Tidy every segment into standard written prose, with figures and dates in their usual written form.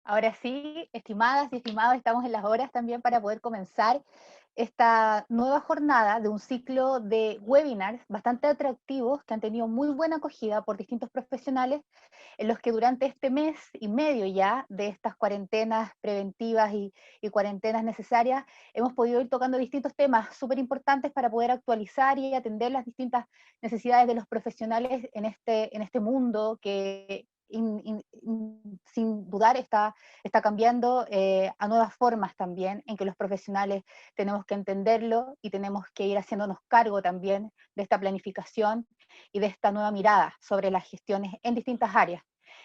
Ahora sí, estimadas y estimados, estamos en las horas también para poder comenzar esta nueva jornada de un ciclo de webinars bastante atractivos que han tenido muy buena acogida por distintos profesionales, en los que durante este mes y medio ya de estas cuarentenas preventivas y cuarentenas necesarias, hemos podido ir tocando distintos temas súper importantes para poder actualizar y atender las distintas necesidades de los profesionales en este mundo que sin dudar está cambiando a nuevas formas también, en que los profesionales tenemos que entenderlo y tenemos que ir haciéndonos cargo también de esta planificación y de esta nueva mirada sobre las gestiones en distintas áreas.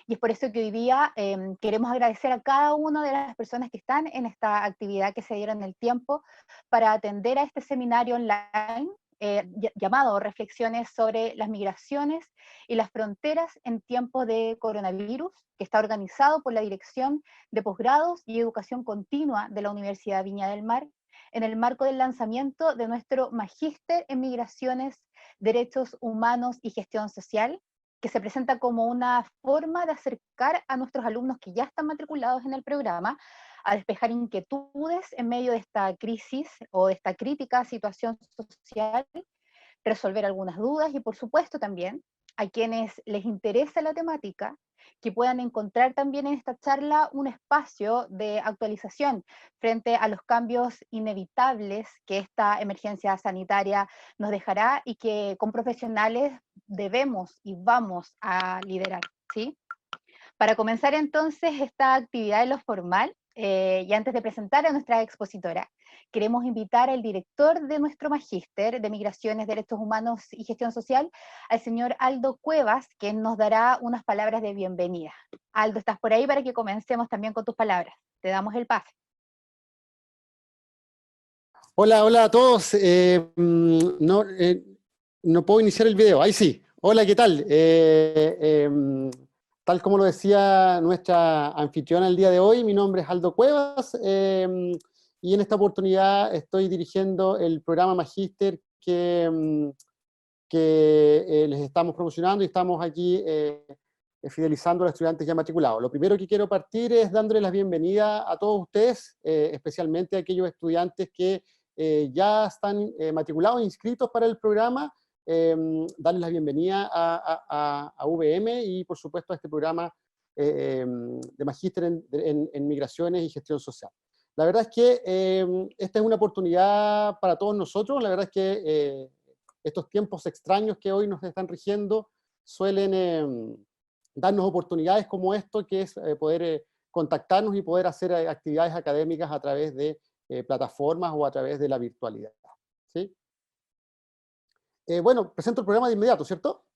Y es por eso que hoy día queremos agradecer a cada una de las personas que están en esta actividad, que se dieron el tiempo para atender a este seminario online llamado Reflexiones sobre las migraciones y las fronteras en tiempos de coronavirus, que está organizado por la Dirección de Posgrados y Educación Continua de la Universidad Viña del Mar, en el marco del lanzamiento de nuestro Magíster en Migraciones, Derechos Humanos y Gestión Social, que se presenta como una forma de acercar a nuestros alumnos que ya están matriculados en el programa a despejar inquietudes en medio de esta crisis o de esta crítica situación social, resolver algunas dudas y por supuesto también a quienes les interesa la temática, que puedan encontrar también en esta charla un espacio de actualización frente a los cambios inevitables que esta emergencia sanitaria nos dejará y que con profesionales debemos y vamos a liderar, ¿sí? Para comenzar entonces esta actividad en lo formal, y antes de presentar a nuestra expositora, queremos invitar al director de nuestro Magíster de Migraciones, Derechos Humanos y Gestión Social, al señor Aldo Cuevas, quien nos dará unas palabras de bienvenida. Aldo, ¿estás por ahí para que comencemos también con tus palabras? Te damos el pase. Hola, hola a todos. No puedo iniciar el video. Ahí sí. Hola, ¿qué tal? Tal como lo decía nuestra anfitriona el día de hoy, mi nombre es Aldo Cuevas y en esta oportunidad estoy dirigiendo el programa Magíster que les estamos promocionando y estamos aquí fidelizando a los estudiantes ya matriculados. Lo primero que quiero partir es dándoles la bienvenida a todos ustedes, especialmente a aquellos estudiantes que ya están matriculados e inscritos para el programa, darles la bienvenida a VM y por supuesto a este programa de Magíster en Migraciones y Gestión Social. La verdad es que esta es una oportunidad para todos nosotros. La verdad es que estos tiempos extraños que hoy nos están rigiendo suelen darnos oportunidades como esto, que es poder contactarnos y poder hacer actividades académicas a través de plataformas o a través de la virtualidad, ¿sí? Bueno, presento el programa de inmediato, ¿cierto?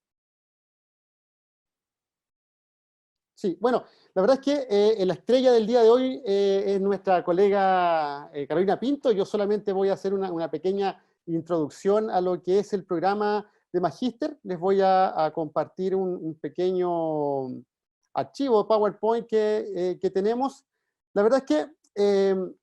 Sí, bueno, la verdad es que la estrella del día de hoy es nuestra colega Carolina Pinto. Yo solamente voy a hacer una pequeña introducción a lo que es el programa de Magíster. Les voy a compartir un pequeño archivo PowerPoint que tenemos. La verdad es que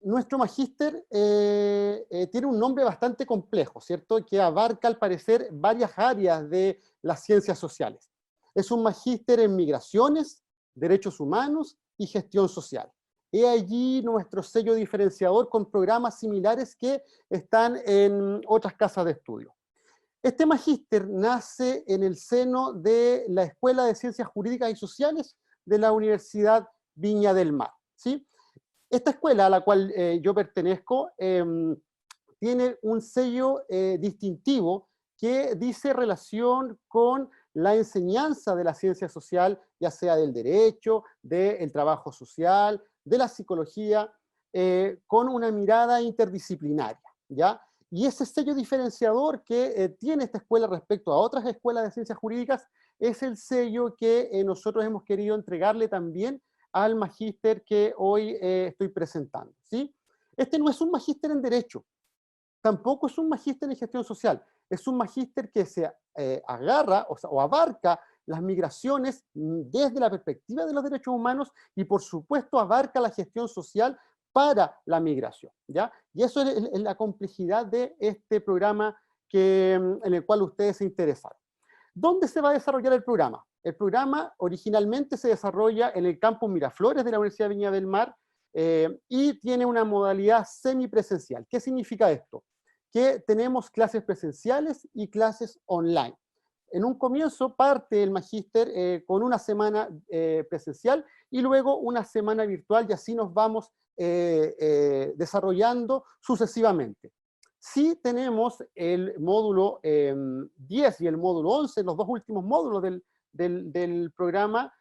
nuestro Magíster tiene un nombre bastante complejo, ¿cierto? Que abarca, al parecer, varias áreas de las ciencias sociales. Es un Magíster en Migraciones, Derechos Humanos y Gestión Social. He allí nuestro sello diferenciador con programas similares que están en otras casas de estudio. Este Magíster nace en el seno de la Escuela de Ciencias Jurídicas y Sociales de la Universidad Viña del Mar, ¿sí? Esta escuela a la cual yo pertenezco tiene un sello distintivo que dice relación con la enseñanza de la ciencia social, ya sea del derecho, del trabajo social, de la psicología, con una mirada interdisciplinaria, ¿ya? Y ese sello diferenciador que tiene esta escuela respecto a otras escuelas de ciencias jurídicas es el sello que nosotros hemos querido entregarle también al magíster que hoy estoy presentando, ¿sí? Este no es un magíster en Derecho, tampoco es un magíster en Gestión Social, es un magíster que se agarra o abarca las migraciones desde la perspectiva de los derechos humanos y por supuesto abarca la gestión social para la migración, ¿ya? Y eso es la complejidad de este programa en el cual ustedes se interesaron. ¿Dónde se va a desarrollar el programa? El programa originalmente se desarrolla en el campus Miraflores de la Universidad de Viña del Mar y tiene una modalidad semipresencial. ¿Qué significa esto? Que tenemos clases presenciales y clases online. En un comienzo parte el magíster con una semana presencial y luego una semana virtual, y así nos vamos desarrollando sucesivamente. Sí tenemos el módulo 10 y el módulo 11, los dos últimos módulos del programa,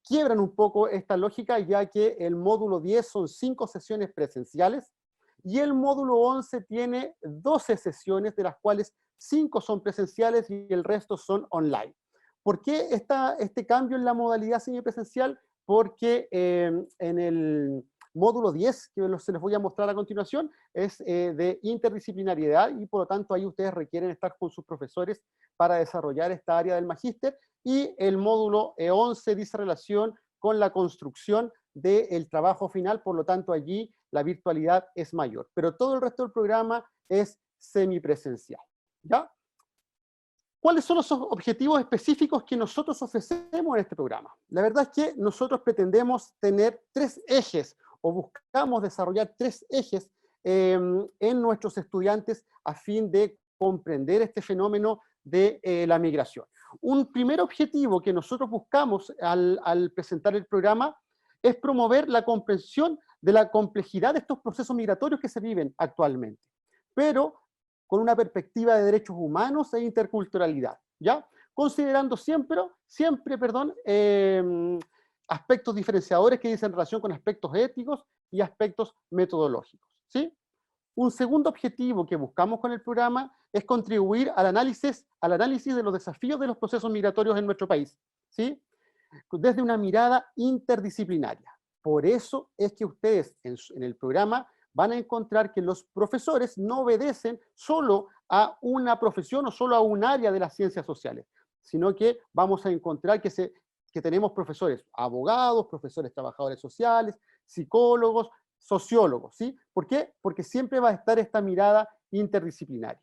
quiebran un poco esta lógica, ya que el módulo 10 son 5 sesiones presenciales y el módulo 11 tiene 12 sesiones, de las cuales 5 son presenciales y el resto son online. ¿Por qué este cambio en la modalidad semipresencial? Porque en el módulo 10, que se les voy a mostrar a continuación, es de interdisciplinariedad y por lo tanto ahí ustedes requieren estar con sus profesores para desarrollar esta área del magíster, y el módulo 11 dice relación con la construcción del trabajo final, por lo tanto allí la virtualidad es mayor, pero todo el resto del programa es semipresencial, ¿ya? ¿Cuáles son los objetivos específicos que nosotros ofrecemos en este programa? La verdad es que nosotros pretendemos tener 3 ejes, o buscamos desarrollar 3 ejes en nuestros estudiantes a fin de comprender este fenómeno de la migración. Un primer objetivo que nosotros buscamos al presentar el programa es promover la comprensión de la complejidad de estos procesos migratorios que se viven actualmente, pero con una perspectiva de derechos humanos e interculturalidad, ¿ya? Considerando siempre, aspectos diferenciadores que dicen relación con aspectos éticos y aspectos metodológicos, ¿sí? Un segundo objetivo que buscamos con el programa es contribuir al análisis de los desafíos de los procesos migratorios en nuestro país, ¿sí? Desde una mirada interdisciplinaria. Por eso es que ustedes en el programa van a encontrar que los profesores no obedecen solo a una profesión o solo a un área de las ciencias sociales, sino que vamos a encontrar que tenemos profesores abogados, profesores trabajadores sociales, psicólogos, sociólogos, ¿sí? ¿Por qué? Porque siempre va a estar esta mirada interdisciplinaria.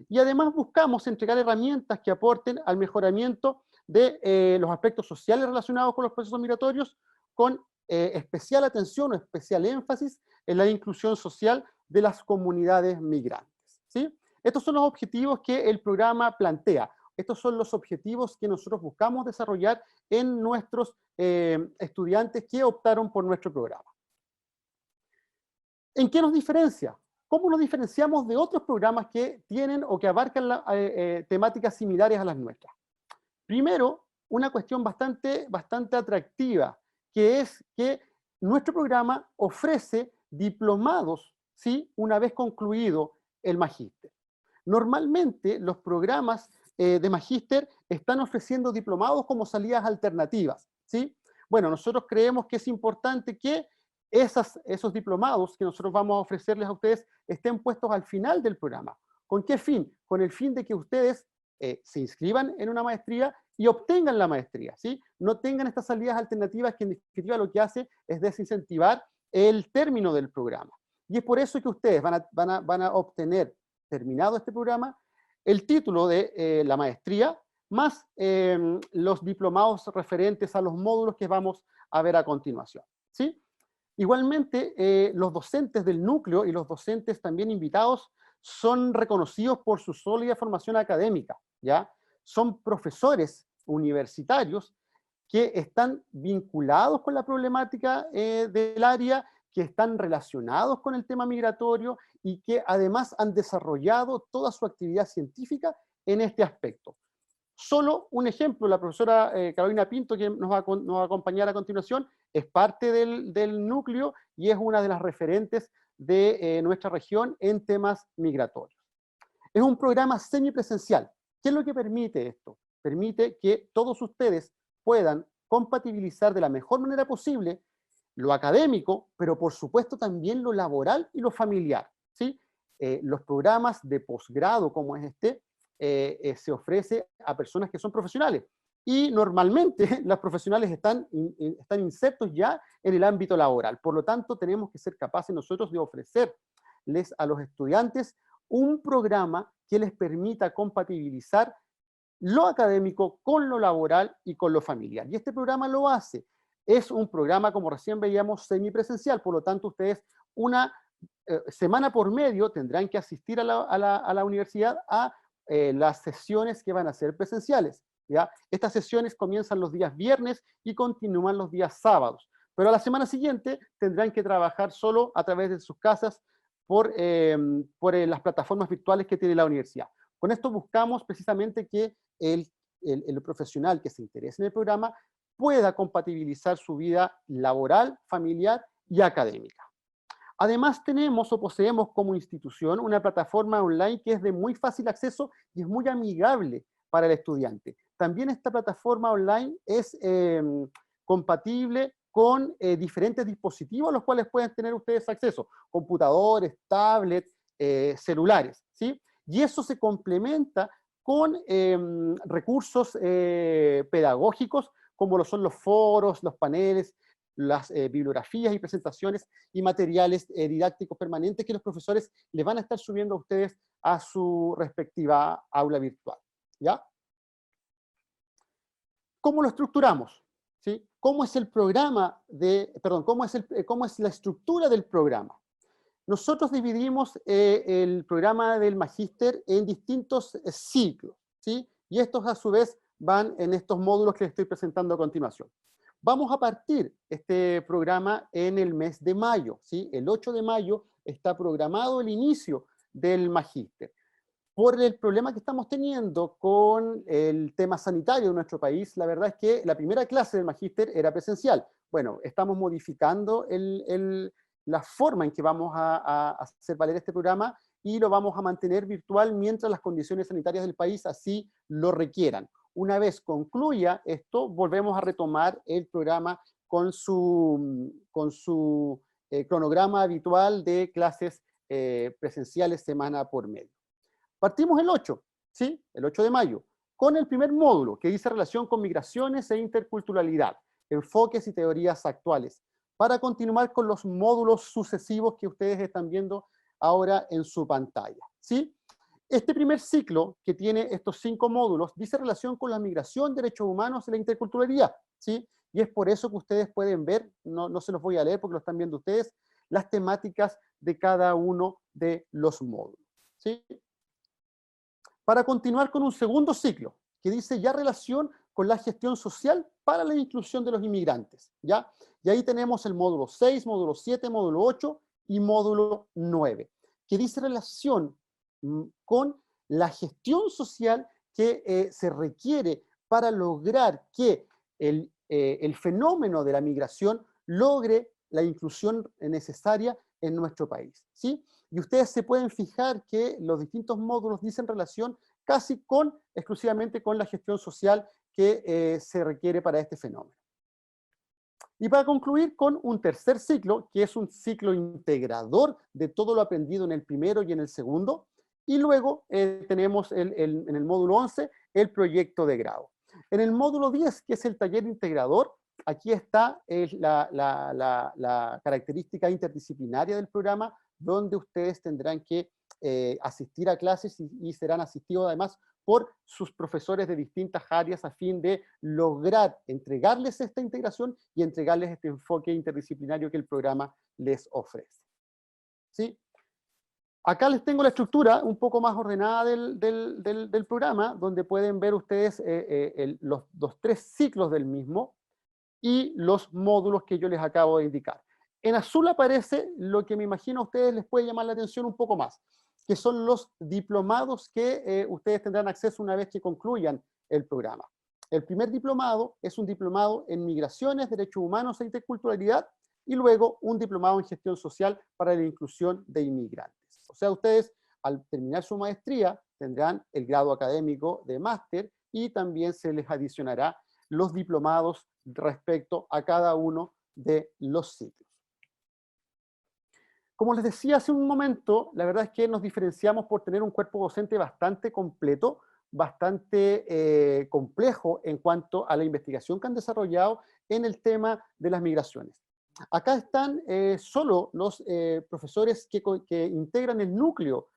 Y además buscamos entregar herramientas que aporten al mejoramiento de los aspectos sociales relacionados con los procesos migratorios, con especial atención o especial énfasis en la inclusión social de las comunidades migrantes, ¿sí? Estos son los objetivos que el programa plantea. Estos son los objetivos que nosotros buscamos desarrollar en nuestros estudiantes que optaron por nuestro programa. ¿En qué nos diferencia? ¿Cómo nos diferenciamos de otros programas que tienen o que abarcan temáticas similares a las nuestras? Primero, una cuestión bastante atractiva, que es que nuestro programa ofrece diplomados, ¿sí? Una vez concluido el magíster. Normalmente los programas de magíster están ofreciendo diplomados como salidas alternativas, ¿sí? Bueno, nosotros creemos que es importante que esos diplomados que nosotros vamos a ofrecerles a ustedes estén puestos al final del programa. ¿Con qué fin? Con el fin de que ustedes se inscriban en una maestría y obtengan la maestría, ¿sí? No tengan estas salidas alternativas que en definitiva lo que hace es desincentivar el término del programa. Y es por eso que ustedes van a obtener, terminado este programa, el título de la maestría, más los diplomados referentes a los módulos que vamos a ver a continuación, ¿sí? Igualmente, los docentes del núcleo y los docentes también invitados son reconocidos por su sólida formación académica, ¿ya? Son profesores universitarios que están vinculados con la problemática del área, que están relacionados con el tema migratorio y que además han desarrollado toda su actividad científica en este aspecto. Solo un ejemplo, la profesora Carolina Pinto, que nos va a acompañar a continuación, es parte del núcleo y es una de las referentes de nuestra región en temas migratorios. Es un programa semipresencial. ¿Qué es lo que permite esto? Permite que todos ustedes puedan compatibilizar de la mejor manera posible lo académico, pero por supuesto también lo laboral y lo familiar, ¿sí? Los programas de posgrado como es este, se ofrece a personas que son profesionales. Y normalmente los profesionales están insertos ya en el ámbito laboral. Por lo tanto, tenemos que ser capaces nosotros de ofrecerles a los estudiantes un programa que les permita compatibilizar lo académico con lo laboral y con lo familiar. Y este programa lo hace. Es un programa, como recién veíamos, semipresencial, por lo tanto ustedes una semana por medio tendrán que asistir a la universidad a las sesiones que van a ser presenciales. ¿Ya? Estas sesiones comienzan los días viernes y continúan los días sábados. Pero a la semana siguiente tendrán que trabajar solo a través de sus casas por las plataformas virtuales que tiene la universidad. Con esto buscamos precisamente que el profesional que se interese en el programa pueda compatibilizar su vida laboral, familiar y académica. Además tenemos o poseemos como institución una plataforma online que es de muy fácil acceso y es muy amigable para el estudiante. También esta plataforma online es compatible con diferentes dispositivos a los cuales pueden tener ustedes acceso, computadores, tablets, celulares, ¿sí? Y eso se complementa con recursos pedagógicos como lo son los foros, los paneles, las bibliografías y presentaciones y materiales didácticos permanentes que los profesores les van a estar subiendo a ustedes a su respectiva aula virtual, ¿ya? ¿Cómo lo estructuramos? ¿Sí? ¿Cómo es el programa cómo es la estructura del programa? Nosotros dividimos el programa del magíster en distintos ciclos, ¿sí? Y estos a su vez van en estos módulos que les estoy presentando a continuación. Vamos a partir este programa en el mes de mayo, ¿sí? El 8 de mayo está programado el inicio del magíster. Por el problema que estamos teniendo con el tema sanitario de nuestro país, la verdad es que la primera clase del magíster era presencial. Bueno, estamos modificando la forma en que vamos a hacer valer este programa y lo vamos a mantener virtual mientras las condiciones sanitarias del país así lo requieran. Una vez concluya esto, volvemos a retomar el programa con su cronograma habitual de clases presenciales semana por medio. Partimos el 8, ¿sí? El 8 de mayo, con el primer módulo que dice relación con migraciones e interculturalidad, enfoques y teorías actuales, para continuar con los módulos sucesivos que ustedes están viendo ahora en su pantalla, ¿sí? Este primer ciclo, que tiene estos 5 módulos, dice relación con la migración, derechos humanos y la interculturalidad, ¿sí? Y es por eso que ustedes pueden ver, no se los voy a leer porque lo están viendo ustedes, las temáticas de cada uno de los módulos, ¿sí? Para continuar con un segundo ciclo, que dice ya relación con la gestión social para la inclusión de los inmigrantes, ¿ya? Y ahí tenemos el módulo 6, módulo 7, módulo 8 y módulo 9, que dice relación con la gestión social que se requiere para lograr que el fenómeno de la migración logre la inclusión necesaria en nuestro país, ¿sí? Y ustedes se pueden fijar que los distintos módulos dicen relación casi exclusivamente con la gestión social que se requiere para este fenómeno. Y para concluir con un tercer ciclo, que es un ciclo integrador de todo lo aprendido en el primero y en el segundo, y luego tenemos en el módulo 11 el proyecto de grado. En el módulo 10, que es el taller integrador, aquí está la característica interdisciplinaria del programa, donde ustedes tendrán que asistir a clases y serán asistidos además por sus profesores de distintas áreas a fin de lograr entregarles esta integración y entregarles este enfoque interdisciplinario que el programa les ofrece, ¿sí? Acá les tengo la estructura un poco más ordenada del programa, donde pueden ver ustedes los 3 ciclos del mismo y los módulos que yo les acabo de indicar. En azul aparece lo que me imagino a ustedes les puede llamar la atención un poco más, que son los diplomados que ustedes tendrán acceso una vez que concluyan el programa. El primer diplomado es un diplomado en migraciones, derechos humanos e interculturalidad, y luego un diplomado en gestión social para la inclusión de inmigrantes. O sea, ustedes al terminar su maestría tendrán el grado académico de máster y también se les adicionará los diplomados respecto a cada uno de los ciclos. Como les decía hace un momento, la verdad es que nos diferenciamos por tener un cuerpo docente bastante completo, bastante complejo en cuanto a la investigación que han desarrollado en el tema de las migraciones. Acá están solo los profesores que integran el núcleo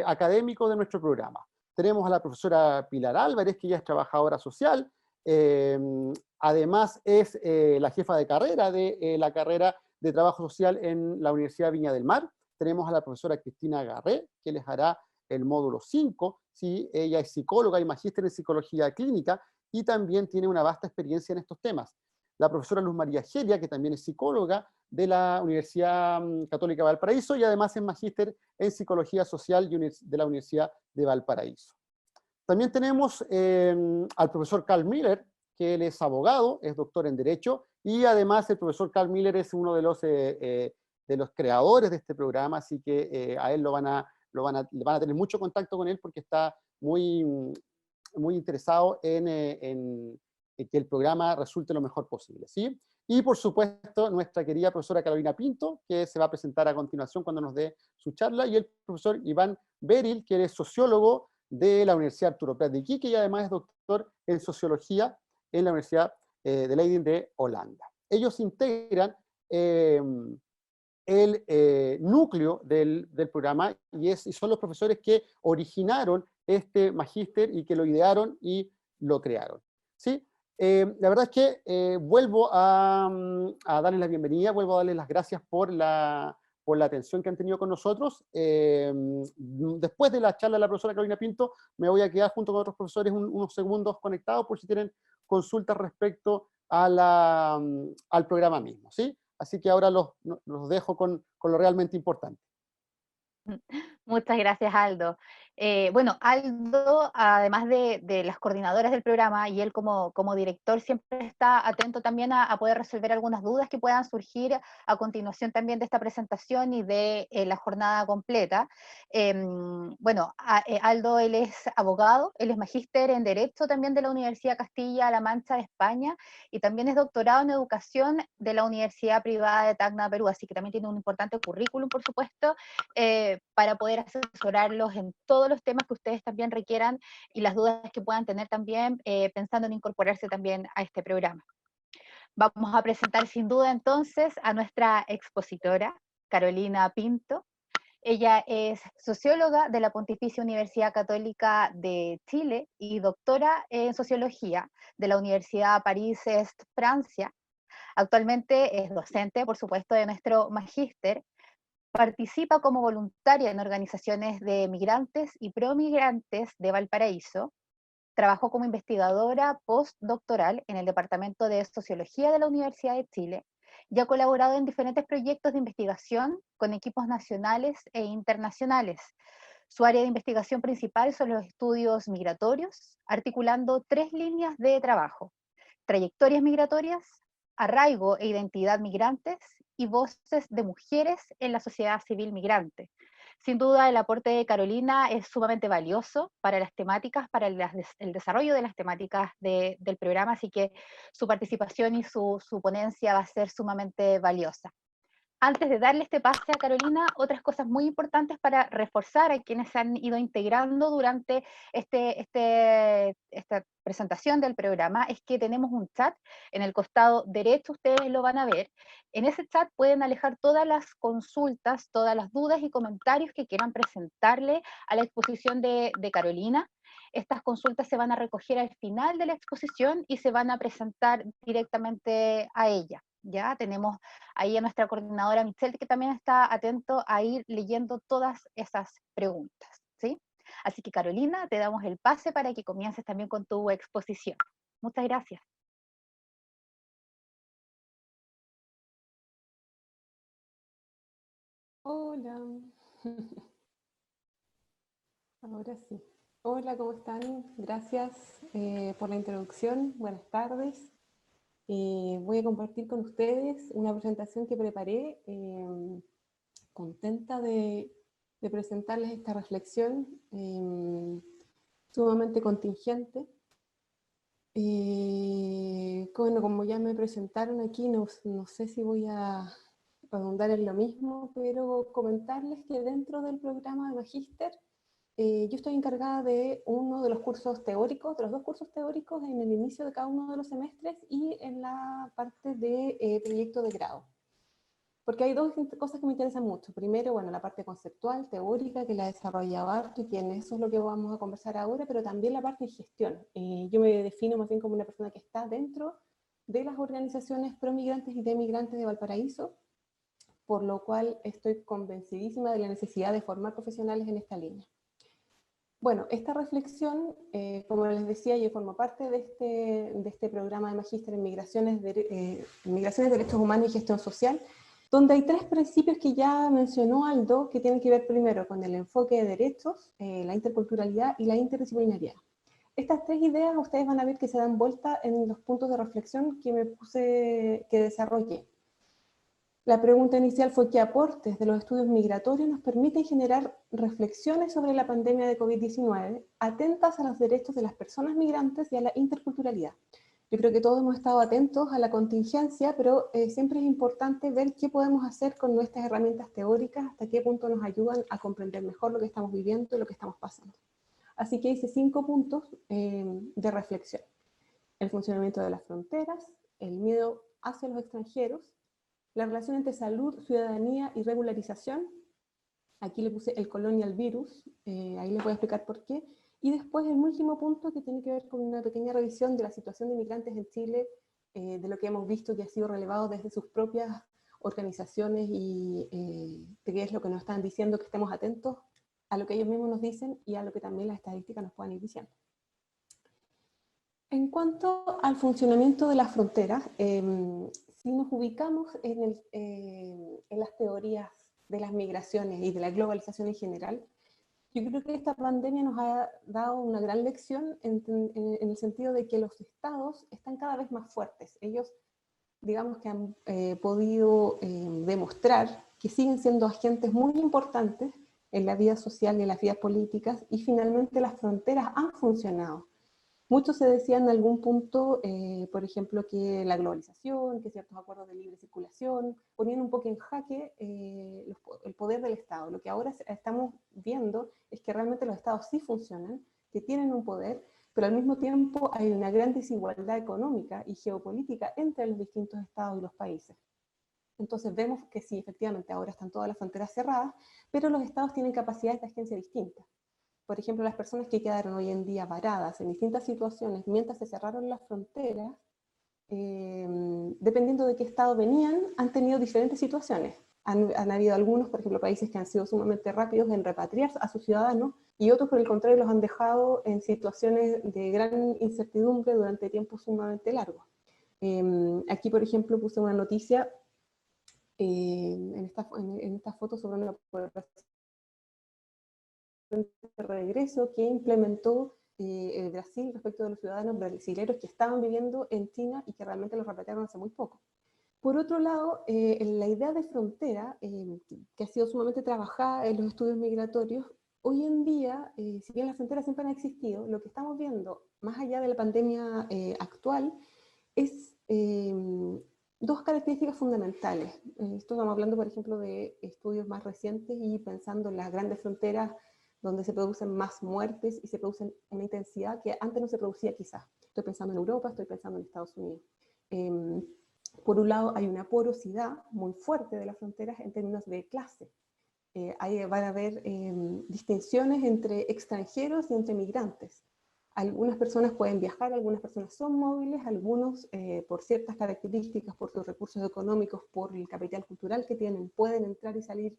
académico de nuestro programa. Tenemos a la profesora Pilar Álvarez, que ya es trabajadora social, además es la jefa de carrera de la carrera de Trabajo Social en la Universidad Viña del Mar. Tenemos a la profesora Cristina Garré, que les hará el módulo 5, ¿sí? Ella es psicóloga y magíster en psicología clínica y también tiene una vasta experiencia en estos temas. La profesora Luz María Geria, que también es psicóloga de la Universidad Católica de Valparaíso y además es magíster en psicología social de la Universidad de Valparaíso. También tenemos al profesor Carl Miller, que él es abogado, es doctor en Derecho, y además el profesor Carl Miller es uno de los creadores de este programa, así que a él van a tener mucho contacto con él porque está muy interesado en que el programa resulte lo mejor posible, ¿sí? Y por supuesto, nuestra querida profesora Carolina Pinto, que se va a presentar a continuación cuando nos dé su charla, y el profesor Iván Beril, que es sociólogo de la Universidad Arturo Prat de Iquique y además es doctor en sociología en la Universidad de Leiden de Holanda. Ellos integran el núcleo del programa y son los profesores que originaron este magíster y que lo idearon y lo crearon, ¿sí? La verdad es que vuelvo a darles la bienvenida, vuelvo a darles las gracias por la atención que han tenido con nosotros. Después de la charla de la profesora Carolina Pinto, me voy a quedar junto con otros profesores unos segundos conectados por si tienen consultas respecto al programa mismo, ¿sí? Así que ahora los dejo con lo realmente importante. Muchas gracias, Aldo. Bueno, Aldo, además de las coordinadoras del programa, y él como director siempre está atento también a poder resolver algunas dudas que puedan surgir a continuación también de esta presentación y de la jornada completa. Bueno, Aldo, él es abogado, él es magíster en Derecho también de la Universidad Castilla-La Mancha de España, y también es doctorado en Educación de la Universidad Privada de Tacna, Perú, así que también tiene un importante currículum, por supuesto, para poder asesorarlos en todos los temas que ustedes también requieran y las dudas que puedan tener también, pensando en incorporarse también a este programa. Vamos a presentar sin duda entonces a nuestra expositora, Carolina Pinto. Ella es socióloga de la Pontificia Universidad Católica de Chile y doctora en sociología de la Universidad París-Est, Francia. Actualmente es docente, por supuesto, de nuestro magíster. Participa como voluntaria en organizaciones de migrantes y promigrantes de Valparaíso. Trabajó como investigadora postdoctoral en el Departamento de Sociología de la Universidad de Chile y ha colaborado en diferentes proyectos de investigación con equipos nacionales e internacionales. Su área de investigación principal son los estudios migratorios, articulando 3 líneas de trabajo: trayectorias migratorias, arraigo e identidad migrantes y voces de mujeres en la sociedad civil migrante. Sin duda, el aporte de Carolina es sumamente valioso para las temáticas, para el desarrollo de las temáticas del programa, así que su participación y su ponencia va a ser sumamente valiosa. Antes de darle este pase a Carolina, otras cosas muy importantes para reforzar a quienes se han ido integrando durante esta presentación del programa es que tenemos un chat en el costado derecho, ustedes lo van a ver. En ese chat pueden alejar todas las consultas, todas las dudas y comentarios que quieran presentarle a la exposición de Carolina. Estas consultas se van a recoger al final de la exposición y se van a presentar directamente a ella. Ya tenemos ahí a nuestra coordinadora Michelle, que también está atento a ir leyendo todas esas preguntas, ¿sí? Así que Carolina, te damos el pase para que comiences también con tu exposición. Muchas gracias. Hola, ahora sí. Hola, ¿cómo están? Gracias por la introducción. Buenas tardes. Voy a compartir con ustedes una presentación que preparé. Contenta de presentarles esta reflexión sumamente contingente. Bueno, como ya me presentaron aquí, no sé si voy a redundar en lo mismo, pero comentarles que dentro del programa de Magíster, yo estoy encargada de uno de los cursos teóricos, de los 2 cursos teóricos en el inicio de cada uno de los semestres y en la parte de proyecto de grado. porque hay dos cosas que me interesan mucho. Primero, bueno, la parte conceptual, teórica, que la he desarrollado harto y que en eso es lo que vamos a conversar ahora, pero también la parte de gestión. Yo me defino más bien como una persona que está dentro de las organizaciones pro-migrantes y de migrantes de Valparaíso, por lo cual estoy convencidísima de la necesidad de formar profesionales en esta línea. Bueno, esta reflexión, como les decía, yo formo parte de este programa de Magíster en Migraciones, Derechos Humanos y Gestión Social, donde hay tres principios que ya mencionó Aldo, que tienen que ver primero con el enfoque de derechos, la interculturalidad y la interdisciplinariedad. Estas tres ideas ustedes van a ver que se dan vuelta en los puntos de reflexión que desarrollé. La pregunta inicial fue qué aportes de los estudios migratorios nos permiten generar reflexiones sobre la pandemia de COVID-19 atentas a los derechos de las personas migrantes y a la interculturalidad. Yo creo que todos hemos estado atentos a la contingencia, pero siempre es importante ver qué podemos hacer con nuestras herramientas teóricas, hasta qué punto nos ayudan a comprender mejor lo que estamos viviendo y lo que estamos pasando. Así que hice 5 puntos de reflexión. El funcionamiento de las fronteras, el miedo hacia los extranjeros, la relación entre salud, ciudadanía y regularización. Aquí le puse el colonial virus, ahí les voy a explicar por qué. Y después el último punto que tiene que ver con una pequeña revisión de la situación de migrantes en Chile, de lo que hemos visto que ha sido relevado desde sus propias organizaciones y de qué es lo que nos están diciendo, que estemos atentos a lo que ellos mismos nos dicen y a lo que también las estadísticas nos puedan ir diciendo. En cuanto al funcionamiento de las fronteras, si nos ubicamos en las teorías de las migraciones y de la globalización en general, yo creo que esta pandemia nos ha dado una gran lección en el sentido de que los estados están cada vez más fuertes. Ellos, digamos que han podido demostrar que siguen siendo agentes muy importantes en la vida social y en las vidas políticas, y finalmente las fronteras han funcionado. Muchos se decía en algún punto, por ejemplo, que la globalización, que ciertos acuerdos de libre circulación, ponían un poco en jaque el poder del Estado. Lo que ahora estamos viendo es que realmente los Estados sí funcionan, que tienen un poder, pero al mismo tiempo hay una gran desigualdad económica y geopolítica entre los distintos Estados y los países. Entonces vemos que sí, efectivamente, ahora están todas las fronteras cerradas, pero los Estados tienen capacidades de agencia distintas. Por ejemplo, las personas que quedaron hoy en día varadas en distintas situaciones mientras se cerraron las fronteras, dependiendo de qué estado venían, han tenido diferentes situaciones. Han habido algunos, por ejemplo, países que han sido sumamente rápidos en repatriar a sus ciudadanos, y otros, por el contrario, los han dejado en situaciones de gran incertidumbre durante tiempos sumamente largos. Aquí, por ejemplo, puse una noticia en esta foto sobre una de regreso que implementó Brasil respecto de los ciudadanos brasileños que estaban viviendo en China y que realmente los repatriaron hace muy poco. Por otro lado, la idea de frontera, que ha sido sumamente trabajada en los estudios migratorios, hoy en día, si bien las fronteras siempre han existido, lo que estamos viendo, más allá de la pandemia actual, es dos características fundamentales. Esto estamos hablando, por ejemplo, de estudios más recientes y pensando en las grandes fronteras donde se producen más muertes y se producen una intensidad que antes no se producía quizás. Estoy pensando en Europa, estoy pensando en Estados Unidos. Por un lado, hay una porosidad muy fuerte de las fronteras en términos de clase. Ahí van a haber distinciones entre extranjeros y entre migrantes. Algunas personas pueden viajar, algunas personas son móviles, algunos por ciertas características, por sus recursos económicos, por el capital cultural que tienen, pueden entrar y salir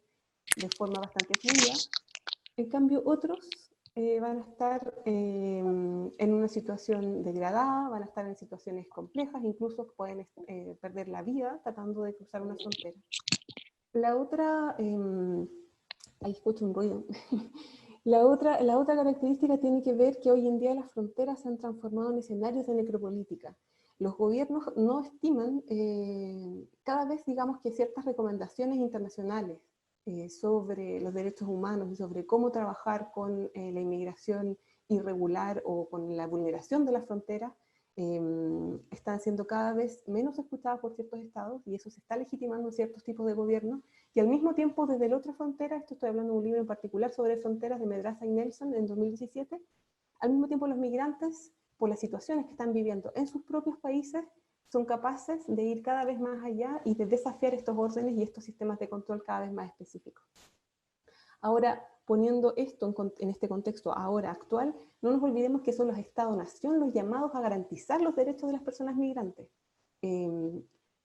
de forma bastante fluida. En cambio, otros van a estar en una situación degradada, van a estar en situaciones complejas, incluso pueden perder la vida tratando de cruzar una frontera. La otra, ahí escucho un ruido. La otra característica tiene que ver que hoy en día las fronteras se han transformado en escenarios de necropolítica. Los gobiernos no estiman cada vez, digamos, que ciertas recomendaciones internacionales sobre los derechos humanos y sobre cómo trabajar con la inmigración irregular o con la vulneración de las fronteras están siendo cada vez menos escuchadas por ciertos estados, y eso se está legitimando en ciertos tipos de gobiernos. Y al mismo tiempo, desde la otra frontera, esto estoy hablando de un libro en particular sobre fronteras de Medraza y Nelson en 2017, al mismo tiempo los migrantes, por las situaciones que están viviendo en sus propios países, son capaces de ir cada vez más allá y de desafiar estos órdenes y estos sistemas de control cada vez más específicos. Ahora, poniendo esto en este contexto ahora actual, no nos olvidemos que son los Estados-nación los llamados a garantizar los derechos de las personas migrantes.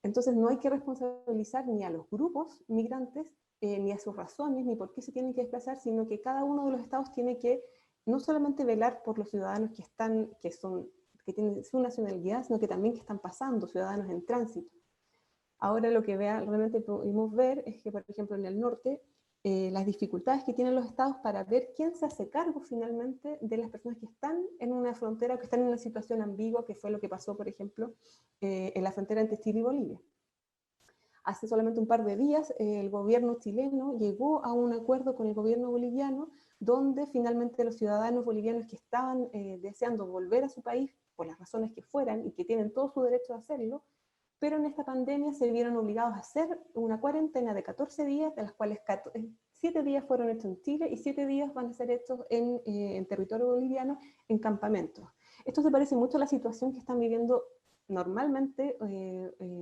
Entonces no hay que responsabilizar ni a los grupos migrantes, ni a sus razones, ni por qué se tienen que desplazar, sino que cada uno de los estados tiene que no solamente velar por los ciudadanos que tienen su nacionalidad, sino que también que están pasando, ciudadanos en tránsito. Ahora lo que realmente pudimos ver es que, por ejemplo, en el norte, las dificultades que tienen los estados para ver quién se hace cargo finalmente de las personas que están en una frontera o que están en una situación ambigua, que fue lo que pasó, por ejemplo, en la frontera entre Chile y Bolivia. Hace solamente un par de días, el gobierno chileno llegó a un acuerdo con el gobierno boliviano, donde finalmente los ciudadanos bolivianos que estaban deseando volver a su país, por las razones que fueran, y que tienen todo su derecho a hacerlo, pero en esta pandemia se vieron obligados a hacer una cuarentena de 14 días, de las cuales 7 días fueron hechos en Chile y 7 días van a ser hechos en territorio boliviano, en campamentos. Esto se parece mucho a la situación que están viviendo normalmente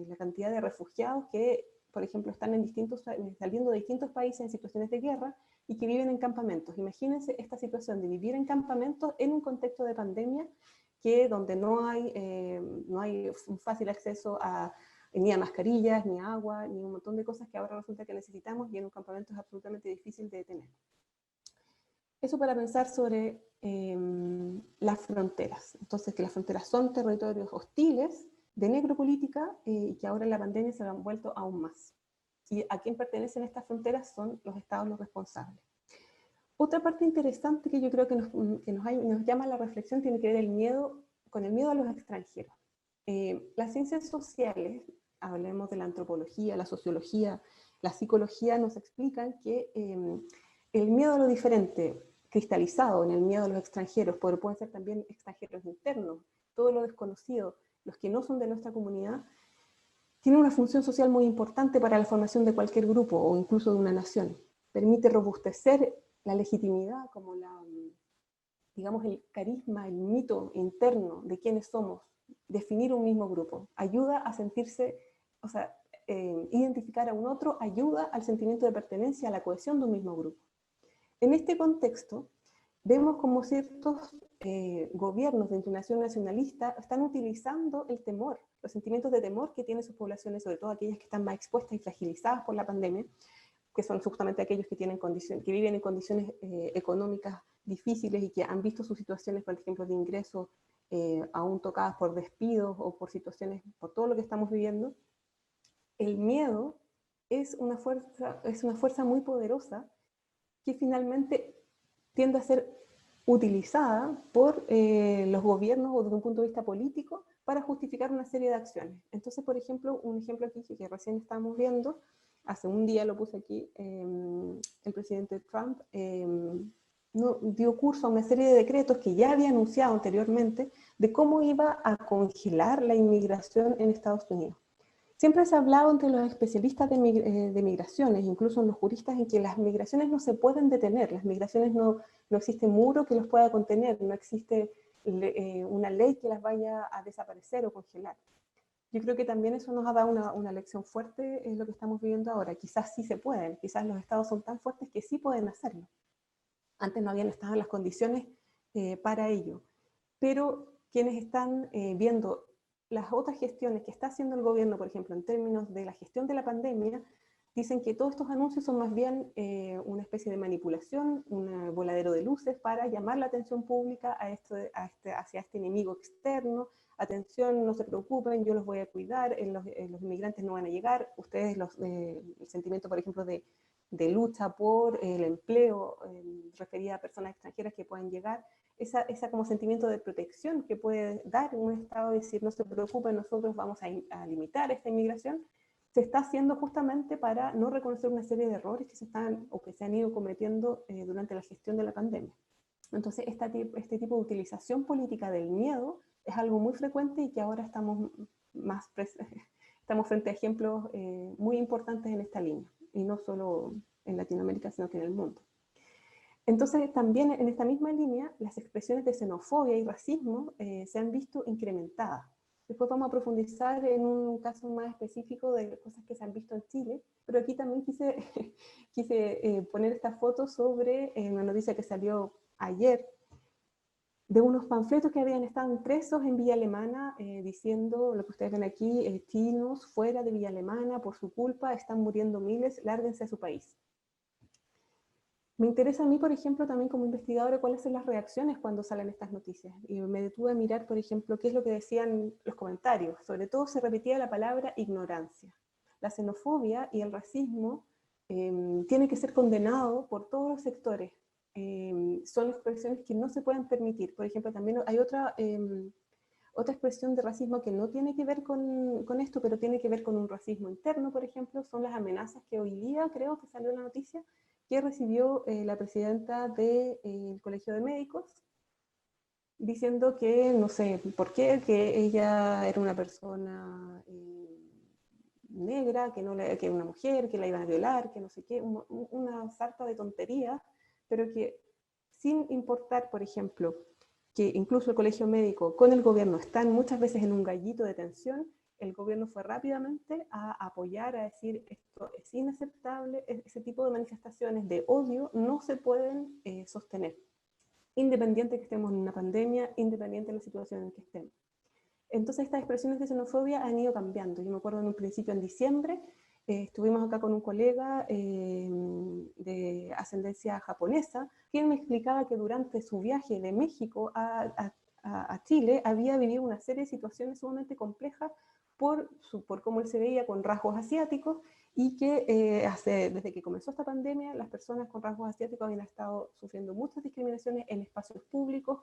la cantidad de refugiados que, por ejemplo, están saliendo de distintos países en situaciones de guerra y que viven en campamentos. Imagínense esta situación de vivir en campamentos en un contexto de pandemia, donde no hay un fácil acceso ni a mascarillas, ni a agua, ni un montón de cosas que ahora resulta que necesitamos, y en un campamento es absolutamente difícil de tener. Eso para pensar sobre las fronteras. Entonces, que las fronteras son territorios hostiles de necropolítica y que ahora en la pandemia se han vuelto aún más. Y a quién pertenecen estas fronteras son los estados los responsables. Otra parte interesante que yo creo que nos llama a la reflexión tiene que ver con el miedo a los extranjeros. Las ciencias sociales, hablemos de la antropología, la sociología, la psicología, nos explican que el miedo a lo diferente, cristalizado en el miedo a los extranjeros, pero pueden ser también extranjeros internos, todo lo desconocido, los que no son de nuestra comunidad, tiene una función social muy importante para la formación de cualquier grupo o incluso de una nación. Permite robustecer la legitimidad, como digamos, el carisma, el mito interno de quiénes somos, definir un mismo grupo, ayuda a sentirse, identificar a un otro, ayuda al sentimiento de pertenencia, a la cohesión de un mismo grupo. En este contexto, vemos como ciertos gobiernos de inclinación nacionalista están utilizando el temor, los sentimientos de temor que tienen sus poblaciones, sobre todo aquellas que están más expuestas y fragilizadas por la pandemia, que son justamente aquellos que viven en condiciones económicas difíciles y que han visto sus situaciones, por ejemplo, de ingresos aún tocadas por despidos o por situaciones, por todo lo que estamos viviendo. El miedo es una fuerza muy poderosa que finalmente tiende a ser utilizada por los gobiernos o desde un punto de vista político para justificar una serie de acciones. Entonces, por ejemplo, un ejemplo aquí que recién estábamos viendo, hace un día lo puse aquí, el presidente Trump dio curso a una serie de decretos que ya había anunciado anteriormente de cómo iba a congelar la inmigración en Estados Unidos. Siempre se ha hablado entre los especialistas de migraciones, incluso los juristas, en que las migraciones no se pueden detener, las migraciones no existe muro que los pueda contener, no existe una ley que las vaya a desaparecer o congelar. Yo creo que también eso nos ha dado una lección fuerte en lo que estamos viviendo ahora. Quizás sí se pueden, quizás los estados son tan fuertes que sí pueden hacerlo. Antes no habían estado las condiciones para ello. Pero quienes están viendo las otras gestiones que está haciendo el gobierno, por ejemplo, en términos de la gestión de la pandemia, dicen que todos estos anuncios son más bien una especie de manipulación, un voladero de luces para llamar la atención pública hacia este enemigo externo. Atención, no se preocupen, yo los voy a cuidar, los inmigrantes no van a llegar, ustedes, el sentimiento, por ejemplo, de lucha por el empleo, referida a personas extranjeras que puedan llegar, esa como sentimiento de protección que puede dar un Estado, decir, no se preocupen, nosotros vamos a limitar esta inmigración, se está haciendo justamente para no reconocer una serie de errores que se han ido cometiendo durante la gestión de la pandemia. Entonces, este tipo de utilización política del miedo es algo muy frecuente y que ahora estamos frente a ejemplos muy importantes en esta línea, y no solo en Latinoamérica, sino que en el mundo. Entonces, también en esta misma línea, las expresiones de xenofobia y racismo se han visto incrementadas. Después vamos a profundizar en un caso más específico de cosas que se han visto en Chile, pero aquí también quise poner esta foto sobre una noticia que salió ayer, de unos panfletos que habían estado impresos en Villa Alemana, diciendo lo que ustedes ven aquí, chinos fuera de Villa Alemana, por su culpa están muriendo miles, lárguense a su país. Me interesa a mí, por ejemplo, también como investigadora, cuáles son las reacciones cuando salen estas noticias. Y me detuve a mirar, por ejemplo, qué es lo que decían los comentarios. Sobre todo se repetía la palabra ignorancia. La xenofobia y el racismo tienen que ser condenados por todos los sectores. Son expresiones que no se pueden permitir. Por ejemplo, también hay otra expresión de racismo que no tiene que ver con esto, pero tiene que ver con un racismo interno, por ejemplo, son las amenazas que hoy día, creo que salió en la noticia, que recibió la presidenta del Colegio de Médicos, diciendo que, no sé por qué, que ella era una persona negra, que una mujer, que la iban a violar, que no sé qué, una sarta de tonterías, pero que sin importar, por ejemplo, que incluso el colegio médico con el gobierno están muchas veces en un gallito de tensión, el gobierno fue rápidamente a apoyar, a decir esto es inaceptable, ese tipo de manifestaciones de odio no se pueden sostener, independiente que estemos en una pandemia, independiente de la situación en que estemos. Entonces estas expresiones de xenofobia han ido cambiando. Yo me acuerdo en un principio en diciembre, estuvimos acá con un colega de ascendencia japonesa, quien me explicaba que durante su viaje de México a Chile había vivido una serie de situaciones sumamente complejas por cómo él se veía con rasgos asiáticos, y que desde que comenzó esta pandemia las personas con rasgos asiáticos habían estado sufriendo muchas discriminaciones en espacios públicos,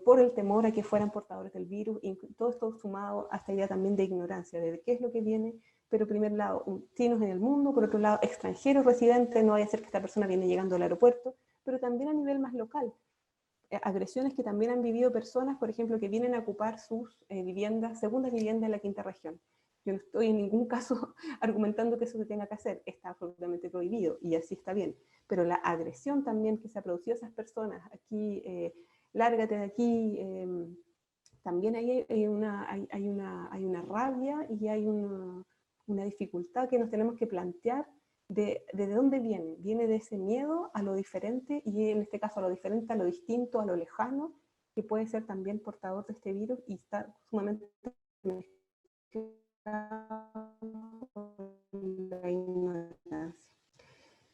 por el temor a que fueran portadores del virus, y todo esto sumado a esta idea también de ignorancia, de qué es lo que viene, pero por primer lado, chinos en el mundo, por otro lado, extranjeros residentes, no vaya a ser que esta persona viene llegando al aeropuerto, pero también a nivel más local. Agresiones que también han vivido personas, por ejemplo, que vienen a ocupar sus viviendas, segundas viviendas en la quinta región. Yo no estoy en ningún caso argumentando que eso se tenga que hacer, está absolutamente prohibido y así está bien, pero la agresión también que se ha producido a esas personas, aquí, lárgate de aquí, también hay una rabia y hay una dificultad que nos tenemos que plantear de dónde viene. Viene de ese miedo a lo diferente, y en este caso a lo diferente, a lo distinto, a lo lejano, que puede ser también portador de este virus y está sumamente la ignorancia.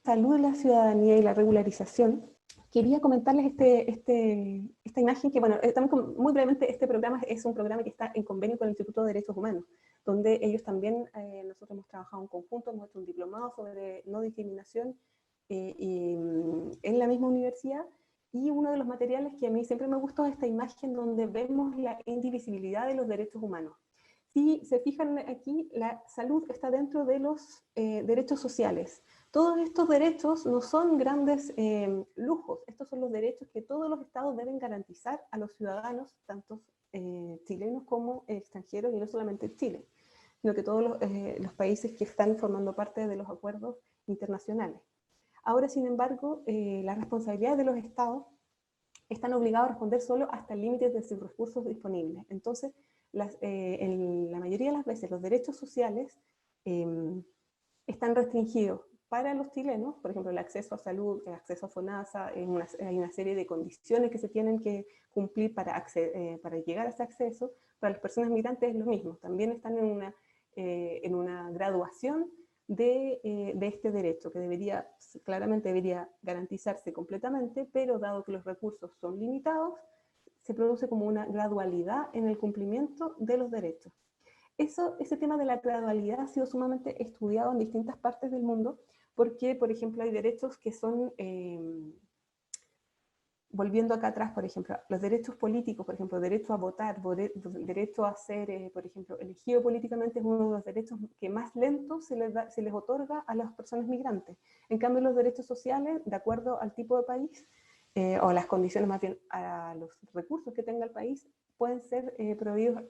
Salud de la ciudadanía y la regularización. Quería comentarles esta imagen que, bueno, también muy brevemente, este programa es un programa que está en convenio con el Instituto de Derechos Humanos, donde ellos también, nosotros hemos trabajado en conjunto, hemos hecho un diplomado sobre no discriminación en la misma universidad, y uno de los materiales que a mí siempre me gustó es esta imagen donde vemos la indivisibilidad de los derechos humanos. Si se fijan aquí, la salud está dentro de los derechos sociales. Todos estos derechos no son grandes lujos, estos son los derechos que todos los estados deben garantizar a los ciudadanos, tanto chilenos como extranjeros, y no solamente Chile, sino que todos los países que están formando parte de los acuerdos internacionales. Ahora, sin embargo, las responsabilidades de los estados están obligados a responder solo hasta el límite de sus recursos disponibles. Entonces, en la mayoría de las veces los derechos sociales están restringidos para los chilenos, por ejemplo, el acceso a salud, el acceso a FONASA, hay una serie de condiciones que se tienen que cumplir para llegar a ese acceso. Para las personas migrantes es lo mismo, también están en una graduación de este derecho, que claramente debería garantizarse completamente, pero dado que los recursos son limitados, se produce como una gradualidad en el cumplimiento de los derechos. Ese tema de la gradualidad ha sido sumamente estudiado en distintas partes del mundo, porque, por ejemplo, hay derechos que son, volviendo acá atrás, por ejemplo, los derechos políticos, por ejemplo, derecho a votar, derecho a ser, por ejemplo, elegido políticamente, es uno de los derechos que más lento se les otorga a las personas migrantes. En cambio, los derechos sociales, de acuerdo al tipo de país, o las condiciones más bien a los recursos que tenga el país, pueden ser proveídos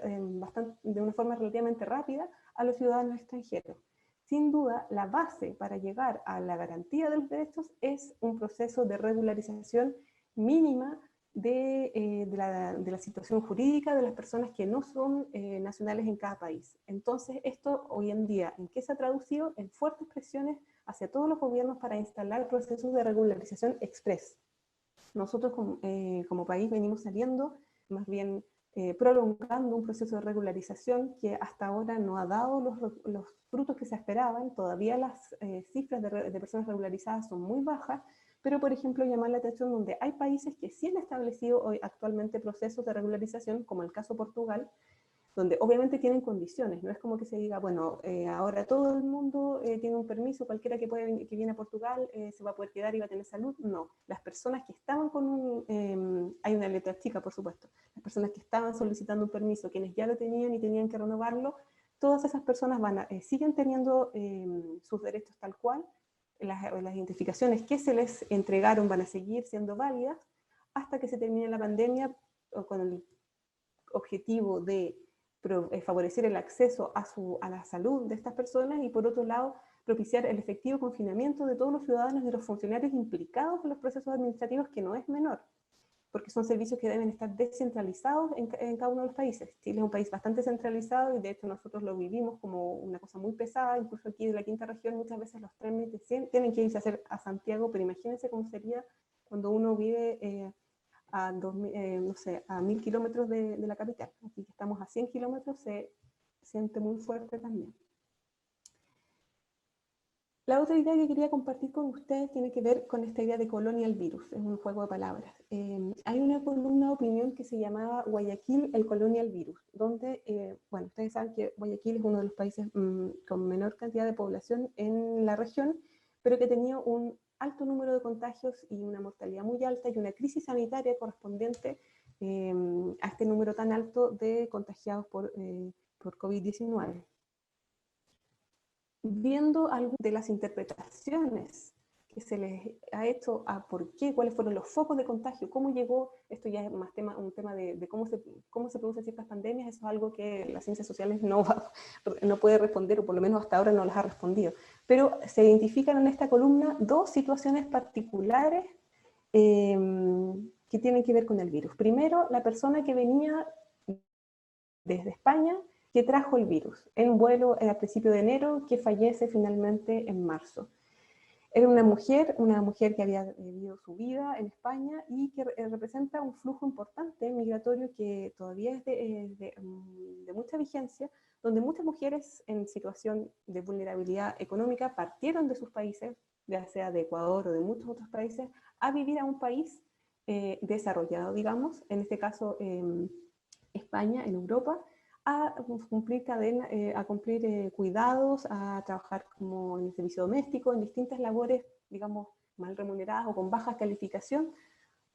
de una forma relativamente rápida a los ciudadanos extranjeros. Sin duda, la base para llegar a la garantía de los derechos es un proceso de regularización mínima de la situación jurídica de las personas que no son nacionales en cada país. Entonces, esto hoy en día, ¿en qué se ha traducido? En fuertes presiones hacia todos los gobiernos para instalar procesos de regularización express. Nosotros como país venimos saliendo, más bien prolongando un proceso de regularización que hasta ahora no ha dado los frutos que se esperaban. Todavía las cifras de personas regularizadas son muy bajas, pero por ejemplo llamar la atención donde hay países que sí han establecido hoy actualmente procesos de regularización, como el caso Portugal, donde obviamente tienen condiciones, no es como que se diga, bueno, ahora todo el mundo tiene un permiso, cualquiera que viene a Portugal se va a poder quedar y va a tener salud. No, las personas que estaban hay una letra chica por supuesto, las personas que estaban solicitando un permiso, quienes ya lo tenían y tenían que renovarlo, todas esas personas siguen teniendo sus derechos tal cual, las identificaciones que se les entregaron van a seguir siendo válidas hasta que se termine la pandemia, o con el objetivo de favorecer el acceso a la salud de estas personas y por otro lado propiciar el efectivo confinamiento de todos los ciudadanos y de los funcionarios implicados en los procesos administrativos, que no es menor, porque son servicios que deben estar descentralizados en cada uno de los países. Chile es un país bastante centralizado y de hecho nosotros lo vivimos como una cosa muy pesada, incluso aquí de la quinta región muchas veces los trámites tienen que irse a hacer a Santiago, pero imagínense cómo sería cuando uno vive no sé, a 1000 kilómetros de la capital. Aquí que estamos a 100 kilómetros se siente muy fuerte también. La otra idea que quería compartir con ustedes tiene que ver con esta idea de colonial virus, es un juego de palabras. Hay una columna de opinión que se llamaba Guayaquil, el colonial virus, donde, bueno, ustedes saben que Guayaquil es uno de los países con menor cantidad de población en la región, pero que tenía un alto número de contagios y una mortalidad muy alta y una crisis sanitaria correspondiente a este número tan alto de contagiados por COVID-19. Viendo algunas de las interpretaciones que se les ha hecho a por qué, cuáles fueron los focos de contagio, cómo llegó, esto ya es más un tema de cómo se producen ciertas pandemias, eso es algo que las ciencias sociales no puede responder, o por lo menos hasta ahora no las ha respondido. Pero se identifican en esta columna dos situaciones particulares que tienen que ver con el virus. Primero, la persona que venía desde España, que trajo el virus, en un vuelo a principios de enero, que fallece finalmente en marzo. Era una mujer que había vivido su vida en España y que representa un flujo importante migratorio que todavía es de mucha vigencia, donde muchas mujeres en situación de vulnerabilidad económica partieron de sus países, ya sea de Ecuador o de muchos otros países, a vivir a un país desarrollado, digamos, en este caso España, en Europa, a cumplir cuidados, a trabajar como en el servicio doméstico, en distintas labores, digamos, mal remuneradas o con baja calificación,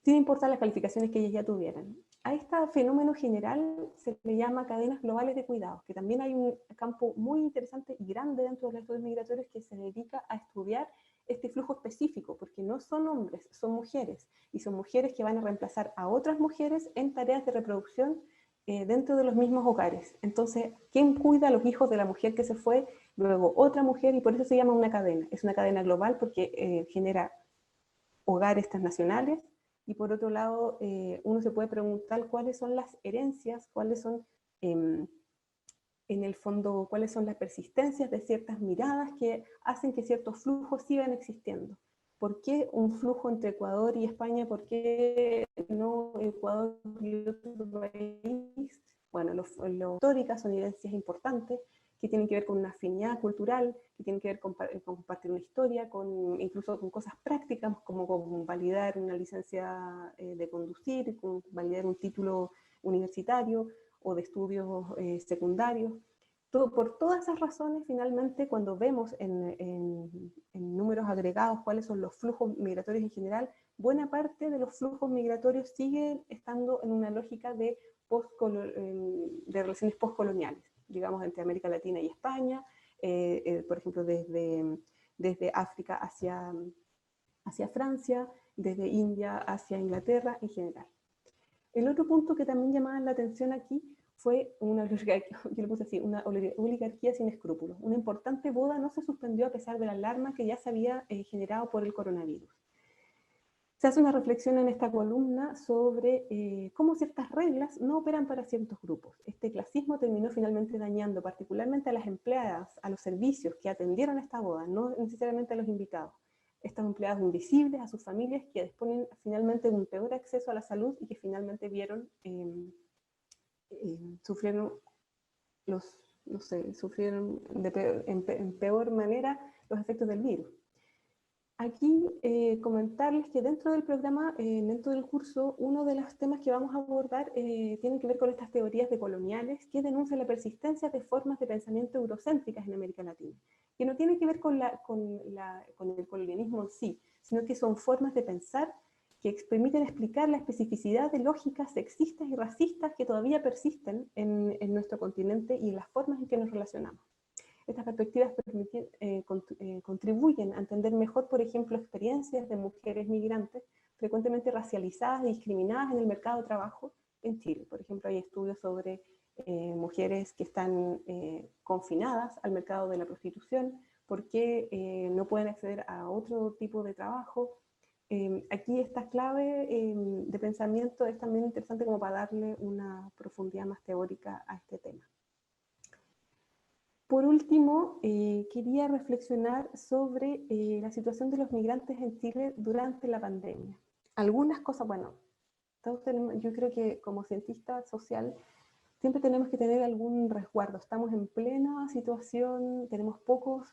sin importar las calificaciones que ellas ya tuvieran. A este fenómeno general se le llama cadenas globales de cuidados, que también hay un campo muy interesante y grande dentro de los estudios migratorios que se dedica a estudiar este flujo específico, porque no son hombres, son mujeres, y son mujeres que van a reemplazar a otras mujeres en tareas de reproducción dentro de los mismos hogares. Entonces, ¿quién cuida a los hijos de la mujer que se fue? Luego otra mujer, y por eso se llama una cadena. Es una cadena global porque genera hogares transnacionales, y por otro lado, uno se puede preguntar cuáles son las herencias, cuáles son, en el fondo, cuáles son las persistencias de ciertas miradas que hacen que ciertos flujos sigan existiendo. ¿Por qué un flujo entre Ecuador y España? ¿Por qué no Ecuador y otro país? Bueno, las históricas son evidencias importantes que tienen que ver con una afinidad cultural, que tienen que ver con compartir una historia, incluso con cosas prácticas, como con validar una licencia de conducir, con validar un título universitario o de estudios secundarios. Por todas esas razones, finalmente, cuando vemos en números agregados cuáles son los flujos migratorios en general, buena parte de los flujos migratorios siguen estando en una lógica de relaciones postcoloniales, digamos, entre América Latina y España, por ejemplo, desde África hacia Francia, desde India hacia Inglaterra en general. El otro punto que también llamaba la atención aquí fue una oligarquía sin escrúpulos. Una importante boda no se suspendió a pesar de la alarma que ya se había generado por el coronavirus. Se hace una reflexión en esta columna sobre cómo ciertas reglas no operan para ciertos grupos. Este clasismo terminó finalmente dañando particularmente a las empleadas, a los servicios que atendieron esta boda, no necesariamente a los invitados. Estas empleadas invisibles, a sus familias que disponen finalmente de un peor acceso a la salud y que finalmente vieron, sufrieron sufrieron en peor manera los efectos del virus. Aquí comentarles que dentro del programa, dentro del curso, uno de los temas que vamos a abordar tiene que ver con estas teorías decoloniales que denuncian la persistencia de formas de pensamiento eurocéntricas en América Latina, que no tienen que ver con el colonialismo en sí, sino que son formas de pensar que permiten explicar la especificidad de lógicas sexistas y racistas que todavía persisten en nuestro continente y en las formas en que nos relacionamos. Estas perspectivas contribuyen a entender mejor, por ejemplo, experiencias de mujeres migrantes frecuentemente racializadas y discriminadas en el mercado de trabajo en Chile. Por ejemplo, hay estudios sobre mujeres que están confinadas al mercado de la prostitución porque no pueden acceder a otro tipo de trabajo. Aquí esta clave de pensamiento es también interesante como para darle una profundidad más teórica a este tema. Por último, quería reflexionar sobre la situación de los migrantes en Chile durante la pandemia. Algunas cosas, bueno, yo creo que como cientista social siempre tenemos que tener algún resguardo. Estamos en plena situación, tenemos pocas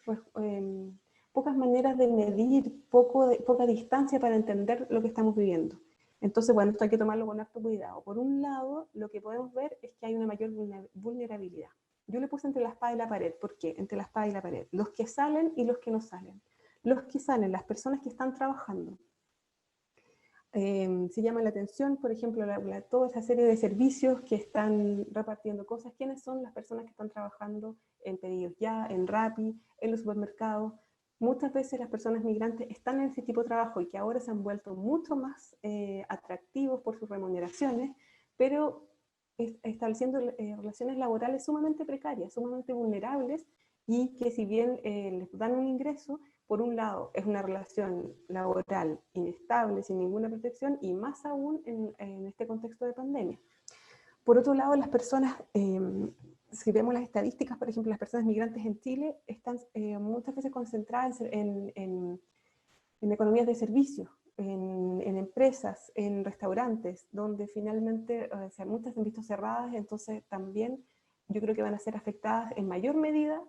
maneras de medir, poca distancia para entender lo que estamos viviendo. Entonces, bueno, esto hay que tomarlo con harto cuidado. Por un lado, lo que podemos ver es que hay una mayor vulnerabilidad. Yo le puse entre la espada y la pared. ¿Por qué? Entre la espada y la pared. Los que salen y los que no salen. Los que salen, las personas que están trabajando. Se llama la atención, por ejemplo, toda esa serie de servicios que están repartiendo cosas. ¿Quiénes son las personas que están trabajando en Pedidos Ya, en Rappi, en los supermercados? Muchas veces las personas migrantes están en ese tipo de trabajo y que ahora se han vuelto mucho más atractivos por sus remuneraciones, pero estableciendo relaciones laborales sumamente precarias, sumamente vulnerables, y que si bien les dan un ingreso, por un lado es una relación laboral inestable, sin ninguna protección, y más aún en este contexto de pandemia. Por otro lado, las personas, si vemos las estadísticas, por ejemplo, las personas migrantes en Chile están muchas veces concentradas en economías de servicios, en empresas, en restaurantes, donde finalmente muchas se han visto cerradas, entonces también yo creo que van a ser afectadas en mayor medida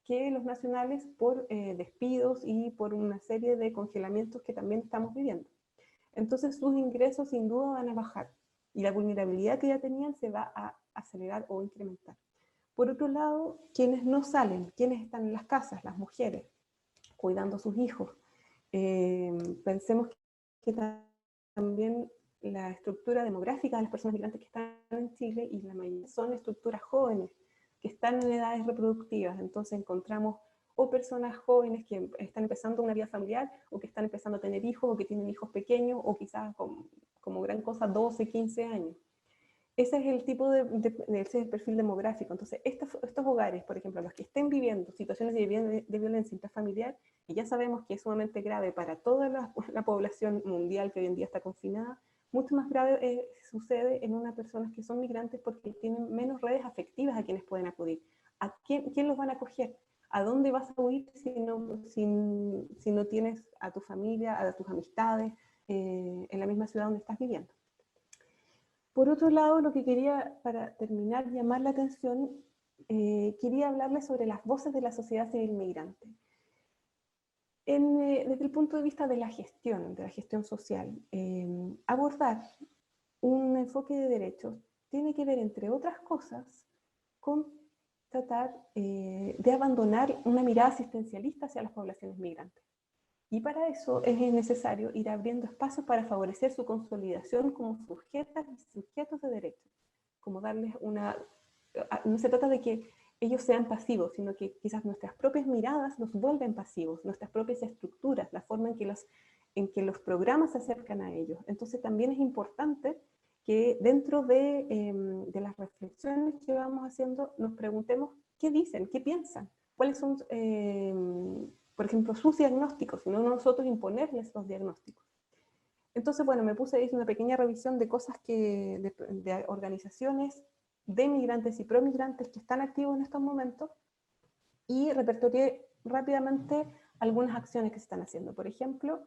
que los nacionales por despidos y por una serie de congelamientos que también estamos viviendo. Entonces sus ingresos sin duda van a bajar y la vulnerabilidad que ya tenían se va a acelerar o incrementar. Por otro lado, quienes no salen, quienes están en las casas, las mujeres, cuidando a sus hijos, pensemos que también la estructura demográfica de las personas migrantes que están en Chile, y la mayoría son estructuras jóvenes, que están en edades reproductivas. Entonces encontramos o personas jóvenes que están empezando una vida familiar, o que están empezando a tener hijos, o que tienen hijos pequeños, o quizás como gran cosa 12, 15 años. Ese es el tipo ese es el perfil demográfico. Entonces, estos hogares, por ejemplo, los que estén viviendo situaciones de violencia intrafamiliar, y ya sabemos que es sumamente grave para toda la población mundial que hoy en día está confinada, mucho más grave sucede en unas personas que son migrantes porque tienen menos redes afectivas a quienes pueden acudir. ¿A quién los van a acoger? ¿A dónde vas a huir si no tienes a tu familia, a tus amistades en la misma ciudad donde estás viviendo? Por otro lado, lo que quería, para terminar, llamar la atención, quería hablarles sobre las voces de la sociedad civil migrante. Desde el punto de vista de la gestión social, abordar un enfoque de derechos tiene que ver, entre otras cosas, con tratar de abandonar una mirada asistencialista hacia las poblaciones migrantes. Y para eso es necesario ir abriendo espacios para favorecer su consolidación como sujetos de derechos, como darles no se trata de que ellos sean pasivos, sino que quizás nuestras propias miradas los vuelven pasivos, nuestras propias estructuras, la forma en que los programas se acercan a ellos. Entonces también es importante que dentro de las reflexiones que vamos haciendo nos preguntemos qué dicen, qué piensan, cuáles son, por ejemplo, sus diagnósticos, y no nosotros imponerles los diagnósticos. Entonces, bueno, me puse, hice una pequeña revisión de cosas de organizaciones de migrantes y promigrantes que están activos en estos momentos, y repertorié rápidamente algunas acciones que se están haciendo. Por ejemplo,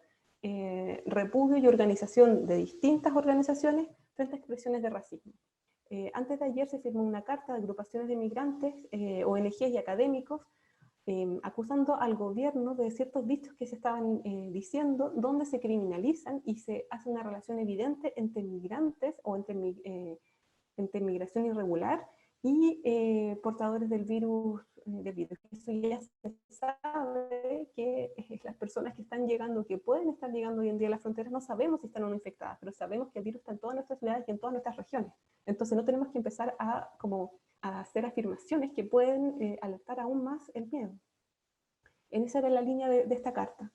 repudio y organización de distintas organizaciones frente a expresiones de racismo. Antes de ayer se firmó una carta de agrupaciones de migrantes, ONGs y académicos, acusando al gobierno de ciertos dichos que se estaban diciendo, donde se criminalizan y se hace una relación evidente entre migrantes o entre migración irregular y portadores del virus. Eso ya se sabe que las personas que están llegando, que pueden estar llegando hoy en día a las fronteras, no sabemos si están o no infectadas, pero sabemos que el virus está en todas nuestras ciudades y en todas nuestras regiones. Entonces no tenemos que empezar a hacer afirmaciones que pueden alertar aún más el miedo. En esa era la línea de esta carta.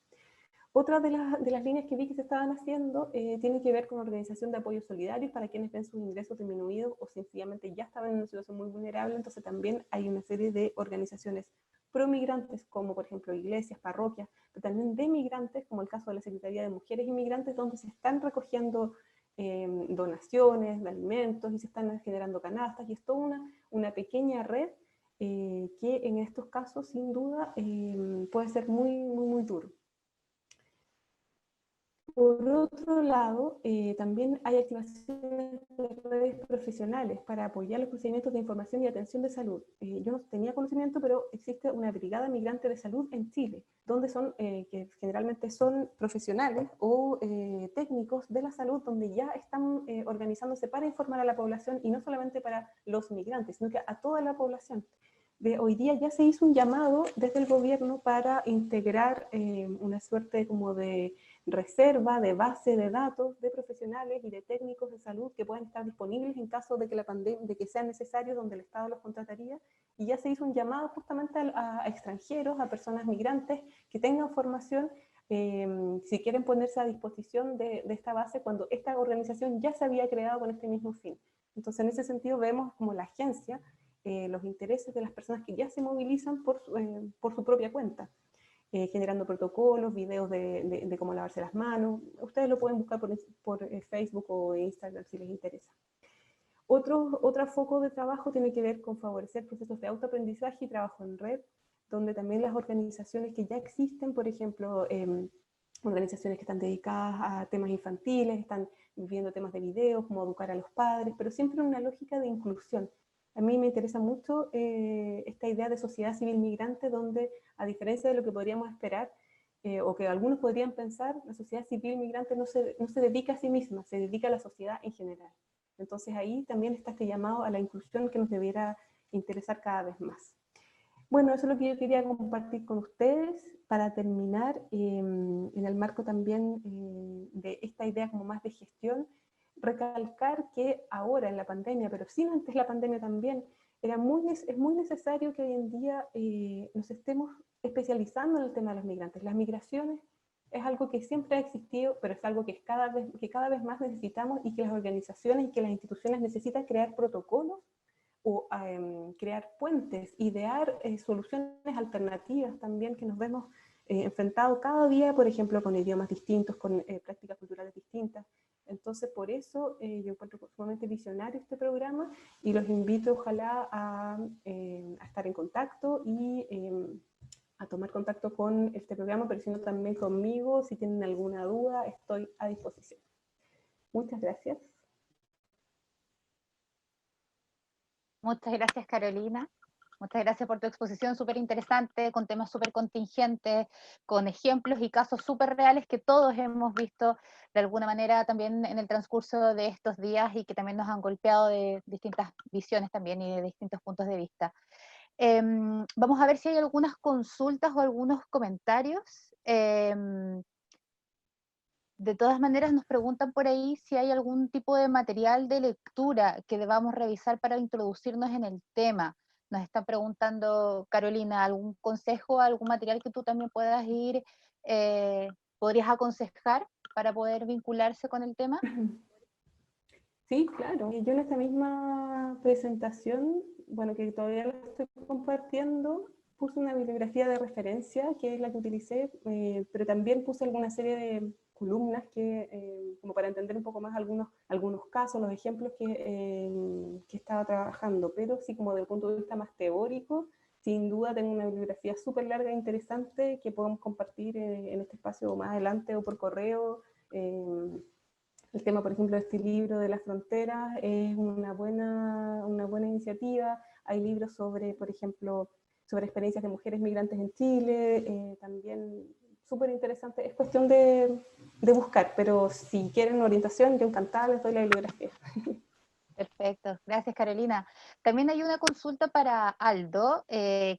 Otra de las líneas que vi que se estaban haciendo tiene que ver con organización de apoyo solidario para quienes ven sus ingresos disminuidos o sencillamente ya estaban en una situación muy vulnerable. Entonces también hay una serie de organizaciones promigrantes, como por ejemplo iglesias, parroquias, pero también de migrantes, como el caso de la Secretaría de Mujeres y Migrantes, donde se están recogiendo donaciones de alimentos y se están generando canastas, y es toda una pequeña red que en estos casos sin duda puede ser muy, muy, muy duro. Por otro lado, también hay activaciones de redes profesionales para apoyar los procedimientos de información y atención de salud. Yo no tenía conocimiento, pero existe una brigada migrante de salud en Chile, donde que generalmente son profesionales o técnicos de la salud, donde ya están organizándose para informar a la población, y no solamente para los migrantes, sino que a toda la población. Hoy día ya se hizo un llamado desde el gobierno para integrar una suerte como de reserva, de base de datos de profesionales y de técnicos de salud que puedan estar disponibles en caso de que la pandemia, de que sea necesario, donde el Estado los contrataría. Y ya se hizo un llamado justamente a extranjeros, a personas migrantes que tengan formación, si quieren ponerse a disposición de esta base, cuando esta organización ya se había creado con este mismo fin. Entonces, en ese sentido, vemos como la agencia los intereses de las personas que ya se movilizan por su propia cuenta, generando protocolos, videos de cómo lavarse las manos. Ustedes lo pueden buscar por Facebook o Instagram si les interesa. Otro foco de trabajo tiene que ver con favorecer procesos de autoaprendizaje y trabajo en red, donde también las organizaciones que ya existen, por ejemplo, organizaciones que están dedicadas a temas infantiles, están viendo temas de video, como educar a los padres, pero siempre en una lógica de inclusión. A mí me interesa mucho esta idea de sociedad civil migrante, donde, a diferencia de lo que podríamos esperar, o que algunos podrían pensar, la sociedad civil migrante no se dedica a sí misma, se dedica a la sociedad en general. Entonces ahí también está este llamado a la inclusión que nos debiera interesar cada vez más. Bueno, eso es lo que yo quería compartir con ustedes. Para terminar, en el marco también de esta idea como más de gestión, recalcar que ahora en la pandemia, pero sin antes la pandemia también, es muy necesario que hoy en día nos estemos especializando en el tema de los migrantes. Las migraciones es algo que siempre ha existido, pero es algo que cada vez más necesitamos, y que las organizaciones y que las instituciones necesitan crear protocolos o crear puentes, idear soluciones alternativas también, que nos vemos enfrentados cada día, por ejemplo, con idiomas distintos, con prácticas culturales distintas. Entonces, por eso yo encuentro sumamente visionario este programa, y los invito, ojalá, a estar en contacto y a tomar contacto con este programa, pero sino también conmigo. Si tienen alguna duda, estoy a disposición. Muchas gracias. Muchas gracias, Carolina. Muchas gracias por tu exposición súper interesante, con temas súper contingentes, con ejemplos y casos súper reales que todos hemos visto de alguna manera también en el transcurso de estos días, y que también nos han golpeado de distintas visiones también y de distintos puntos de vista. Vamos a ver si hay algunas consultas o algunos comentarios. De todas maneras, nos preguntan por ahí si hay algún tipo de material de lectura que debamos revisar para introducirnos en el tema. Nos está preguntando Carolina, ¿algún consejo, algún material que tú también puedas ir, podrías aconsejar para poder vincularse con el tema? Sí, claro. Yo en esta misma presentación, bueno, que todavía la estoy compartiendo, puse una bibliografía de referencia, que es la que utilicé, pero también puse alguna serie de columnas como para entender un poco más algunos casos, los ejemplos que estaba trabajando, pero sí como desde el punto de vista más teórico, sin duda tengo una bibliografía súper larga e interesante que podemos compartir en este espacio más adelante o por correo. El tema, por ejemplo, de este libro de las fronteras es una buena iniciativa. Hay libros sobre, por ejemplo, sobre experiencias de mujeres migrantes en Chile, también súper interesante. Es cuestión de buscar, pero si quieren orientación, yo encantada les doy la bibliografía. Perfecto, gracias Carolina. También hay una consulta para Aldo.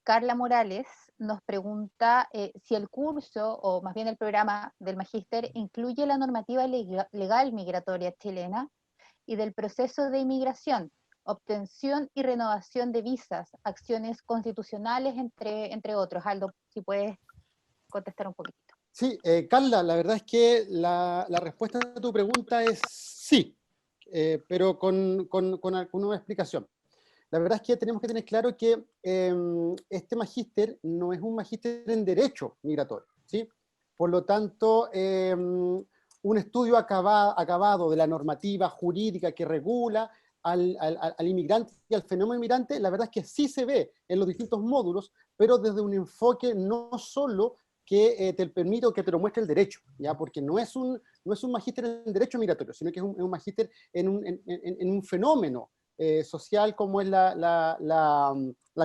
Carla Morales nos pregunta si el curso, o más bien el programa del Magíster, incluye la normativa legal migratoria chilena y del proceso de inmigración, obtención y renovación de visas, acciones constitucionales, entre otros. Aldo, si puedes contestar un poquitito. Sí, Carla, la verdad es que la respuesta a tu pregunta es sí, pero con alguna explicación. La verdad es que tenemos que tener claro que este magíster no es un magíster en derecho migratorio, ¿sí? Por lo tanto, un estudio acabado de la normativa jurídica que regula al inmigrante y al fenómeno inmigrante, la verdad es que sí se ve en los distintos módulos, pero desde un enfoque no solo que te permite o que te lo muestre el derecho, ¿ya? Porque no es un magíster en derecho migratorio, sino que es un magíster en un fenómeno social como es la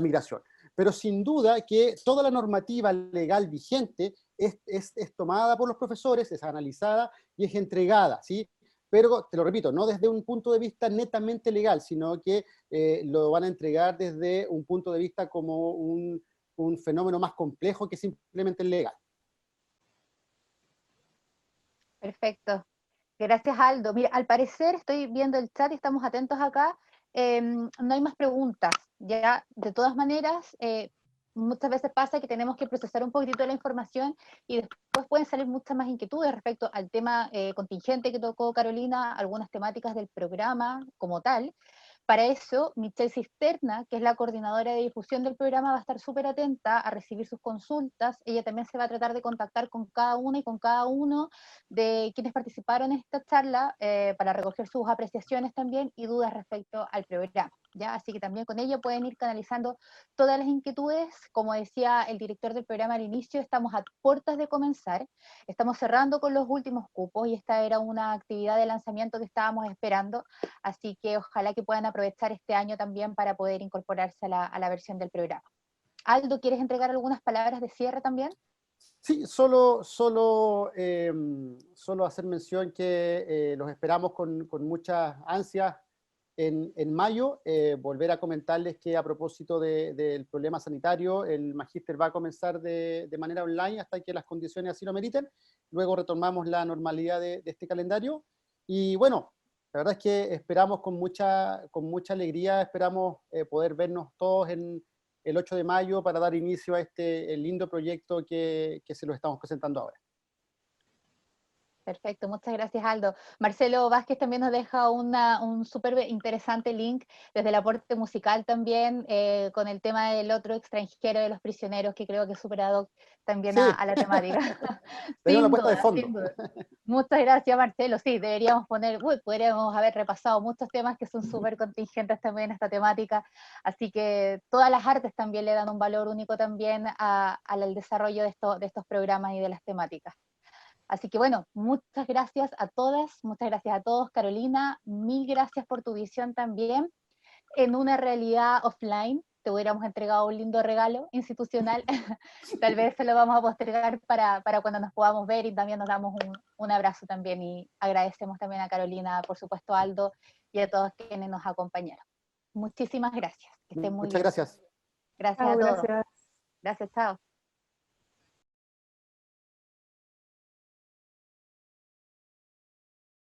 migración. Pero sin duda que toda la normativa legal vigente es tomada por los profesores, es analizada y es entregada, ¿sí? Pero, te lo repito, no desde un punto de vista netamente legal, sino que lo van a entregar desde un punto de vista como un fenómeno más complejo que simplemente el legal. Perfecto. Gracias, Aldo. Mira, al parecer estoy viendo el chat y estamos atentos acá. No hay más preguntas. Ya, de todas maneras, muchas veces pasa que tenemos que procesar un poquitito la información y después pueden salir muchas más inquietudes respecto al tema contingente que tocó Carolina, algunas temáticas del programa como tal. Para eso, Michelle Cisterna, que es la coordinadora de difusión del programa, va a estar súper atenta a recibir sus consultas. Ella también se va a tratar de contactar con cada una y con cada uno de quienes participaron en esta charla para recoger sus apreciaciones también y dudas respecto al programa, ¿ya? Así que también con ella pueden ir canalizando todas las inquietudes. Como decía el director del programa al inicio, estamos a puertas de comenzar, estamos cerrando con los últimos cupos y esta era una actividad de lanzamiento que estábamos esperando, así que ojalá que puedan aprovechar este año también para poder incorporarse a la versión del programa. Aldo, ¿quieres entregar algunas palabras de cierre también? Sí, solo hacer mención que los esperamos con muchas ansias en mayo. Volver a comentarles que a propósito del problema sanitario, el magíster va a comenzar de manera online hasta que las condiciones así lo meriten. Luego retomamos la normalidad de este calendario. Y bueno, la verdad es que esperamos con mucha alegría, esperamos poder vernos todos el 8 de mayo para dar inicio a este lindo proyecto que se lo estamos presentando ahora. Perfecto, muchas gracias Aldo. Marcelo Vázquez también nos deja un súper interesante link desde el aporte musical también, con el tema del otro extranjero de los prisioneros, que creo que es súper ad hoc también Sí. a la temática. Tenemos la Sin puesta de duda, fondo. sin duda. Muchas gracias Marcelo, sí, deberíamos podríamos haber repasado muchos temas que son súper contingentes también a esta temática, así que todas las artes también le dan un valor único también al desarrollo de estos programas y de las temáticas. Así que bueno, muchas gracias a todas, muchas gracias a todos. Carolina, mil gracias por tu visión también. En una realidad offline, te hubiéramos entregado un lindo regalo institucional. Tal vez se lo vamos a postergar para cuando nos podamos ver y también nos damos un abrazo también. Y agradecemos también a Carolina, por supuesto a Aldo y a todos quienes nos acompañaron. Muchísimas gracias. Que estén muy Muchas bien. gracias. Gracias Chao, a todos. gracias. Gracias, chao.